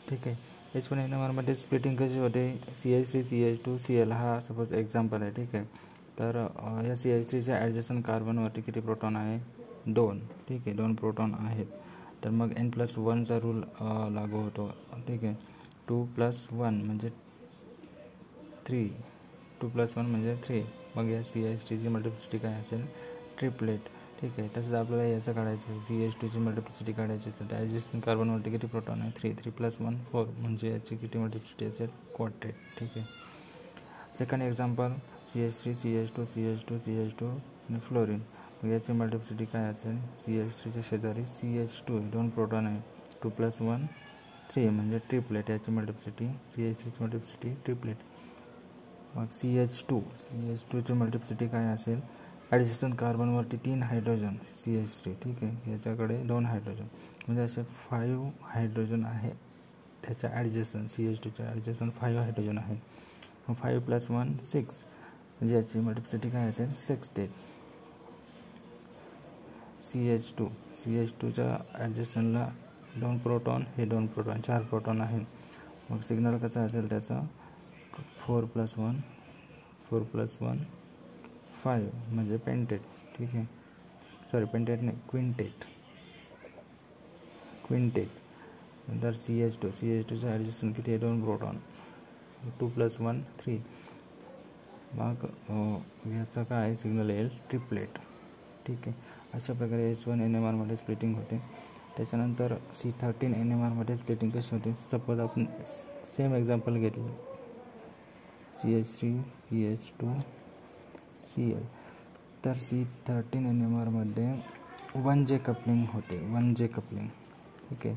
ठीक आहे. H1NMRमध्ये स्प्लिटिंग कशी होते, CH3 CH2 Cl हा सपोज एक्झाम्पल आहे. ठीक आहे. तर या CH3च्या ॲडजस्टंट कार्बनवरती किती प्रोटॉन आहे, 2. ठीक आहे, 2 प्रोटॉन आहेत. तर मग N+1चा रूल लागू होतो. ठीक आहे. 2+1 म्हणजे 3, 2+1 म्हणजे 3. मग या CH3ची मल्टिप्लिसिटी काय असेल, ट्रिपलेट. ठीक आहे. तसंच आपल्याला याचं काढायचं आहे, CH2ची मल्टिप्लिसिटी काढायची असेल तर ॲडजस्टिंग कार्बनवरती किती प्रोटॉन आहे, 3. 3+1 4 म्हणजे याची किती मल्टिप्लिसिटी असेल, क्वाड्रेट. ठीक आहे. Second example, CH3 CH2 CH2 CH2 आणि फ्लोरीन. मग याची मल्टिप्लिसिटी काय असेल, CH3च्या शेजारी CH2 2 प्रोटॉन आहे, 2+1 3 म्हणजे ट्रिपलेट. याची मल्टिप्लिसिटी, CH3ची मल्टिप्लिसिटी ट्रिपलेट. मग CH2ची मल्टिप्लिसिटी काय असेल, ॲडजस्टंट कार्बनवरती 3 हायड्रोजन CH3. ठीक आहे. याच्याकडे 2 हायड्रोजन म्हणजे असे 5 हायड्रोजन आहे. त्याच्या ॲडजस्टंट CH2च्या ॲडजस्टंट 5 हायड्रोजन आहे. मग 5+1 6 म्हणजे याची मल्टिप्लिसिटी काय असेल, 16. CH2च्या ॲडजस्टंटला 2 प्रोटॉन, हे 2 प्रोटॉन, 4 प्रोटॉन आहे. मग सिग्नल कसा असेल त्याचा, 4+1 5 म्हणजे पेंटेट. ठीक आहे. सॉरी, पेंटेट नाही, क्विंटेट. नंतर CH2च्या ॲडजस्टंट किती आहे, 2 प्रोटॉन, 2+1 3. मग याचा काय सिग्नल येईल, ट्रिपलेट. ठीक आहे. अशा प्रकारे H1NMRमध्ये स्प्लिटिंग होते. त्याच्यानंतर C13NMRमध्ये स्प्लिटिंग कशी होते, सपोज आपण सेम एक्झाम्पल घेतलं, CH3 CH2 Cl. तर C13NMRमध्ये 1J कपलिंग होते, 1J कपलिंग. ठीक आहे,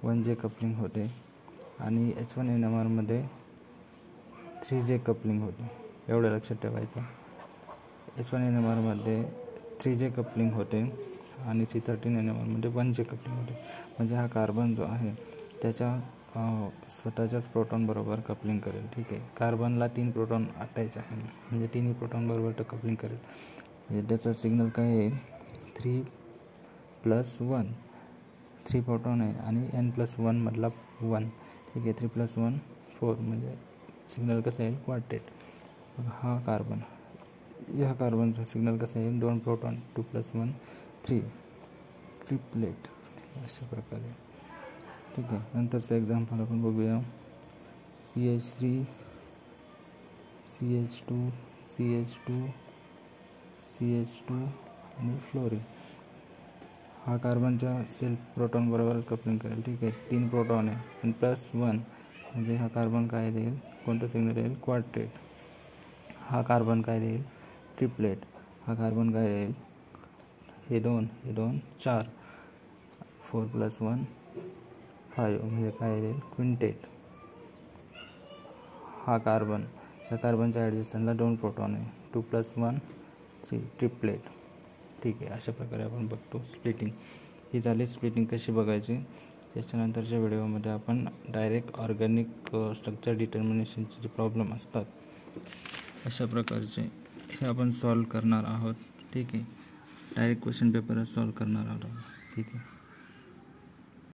1J कपलिंग होते. आणि H1NMRमध्ये 3J कपलिंग होते. एवढं लक्षात ठेवायचं. H1NMRमध्ये 3J कपलिंग होते आणि C13NMRमध्ये 1J कपलिंग होते. म्हणजे हा कार्बन जो आहे त्याच्या स्वतःच्याच प्रोटॉनबरोबर कपलिंग करेल. ठीक आहे. कार्बनला 3 प्रोटॉन अटॅच आहे म्हणजे तिन्ही प्रोटॉनबरोबर तो कपलिंग करेल. म्हणजे त्याचा सिग्नल काय येईल, 3+1. 3 प्रोटॉन आहे आणि N+1 मधला 1. ठीक आहे. 3+1 4 म्हणजे सिग्नल कसं येईल, क्वाड्रेट. हा कार्बन, ह्या कार्बनचा सिग्नल कसा येईल, 2 प्रोटॉन, 2+1 3, ट्रिपलेट. अशा प्रकारे. ठीक आहे. नंतरचं एक्झाम्पल आपण बघूया, CH3 CH2 CH2 CH2 आणि फ्लोरीन. हा कार्बनच्या सेल्फ प्रोटॉन बरोबरच कपलिंग करेल. ठीक आहे. 3 प्रोटॉन आहे, N+1 म्हणजे हा कार्बन काय देईल, कोणतं सिग्नल येईल, क्वाड्रेट. हा कार्बन काय देईल, ट्रिपलेट. हा कार्बन काय देईल, हे 2 4, 4+1 5 म्हणजे काय देईल, क्विंटेट. हा कार्बन, या कार्बनच्या ॲडजस्टंटला 2 प्रोटॉन आहे, 2+1 3, ट्रिपलेट. ठीक आहे. अशा प्रकारे आपण बघतो स्प्लिटिंग. ही झाली स्प्लिटिंग कशी बघायची. त्याच्यानंतरच्या व्हिडिओमध्ये आपण डायरेक्ट ऑर्गॅनिक स्ट्रक्चर डिटर्मिनेशनचे जे प्रॉब्लेम असतात अशा प्रकारचे हे आपण सॉल्व करणार आहोत. ठीक आहे. डायरेक्ट क्वेश्चन पेपरच सॉल्व करणार आहोत. ठीक आहे.